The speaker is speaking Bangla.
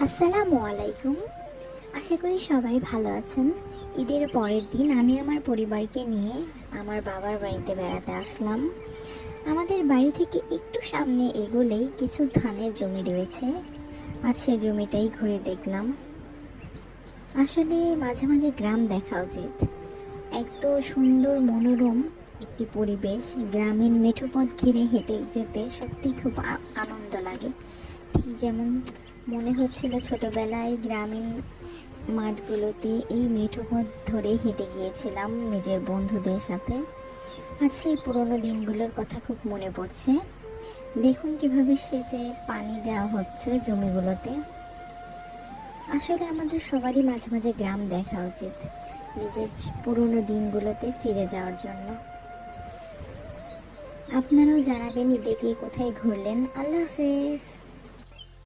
আসসালামু আলাইকুম। আশা করি সবাই ভালো আছেন। ঈদের পরের দিন আমি আমার পরিবারকে নিয়ে আমার বাবার বাড়িতে বেড়াতে আসলাম। আমাদের বাড়ি থেকে একটু সামনে এগোলেই কিছু ধানের জমি রয়েছে। আজ সে জমিটাই ঘুরে দেখলাম। আসলে মাঝে মাঝে গ্রাম দেখা উচিত। এত সুন্দর মনোরম একটি পরিবেশ, গ্রামীণ মেঠো পথ ঘিরে হেঁটে যেতে সত্যি খুব আনন্দ লাগে। ঠিক যেমন মনে হচ্ছিল ছোটবেলায় গ্রামীণ মাঠগুলোতে এই মেঠো পথ ধরে হেঁটে গিয়েছিলাম নিজের বন্ধুদের সাথে। আজ সেই পুরোনো দিনগুলোর কথা খুব মনে পড়ছে। দেখুন কিভাবে সেচে পানি দেওয়া হচ্ছে জমিগুলোতে। আসলে আমাদের সবারই মাঝে মাঝে গ্রাম দেখা উচিত, নিজের পুরোনো দিনগুলোতে ফিরে যাওয়ার জন্য। আপনারাও জানাবেন ঈদে গিয়ে কোথায় ঘুরলেন। আল্লাহ হাফেজ।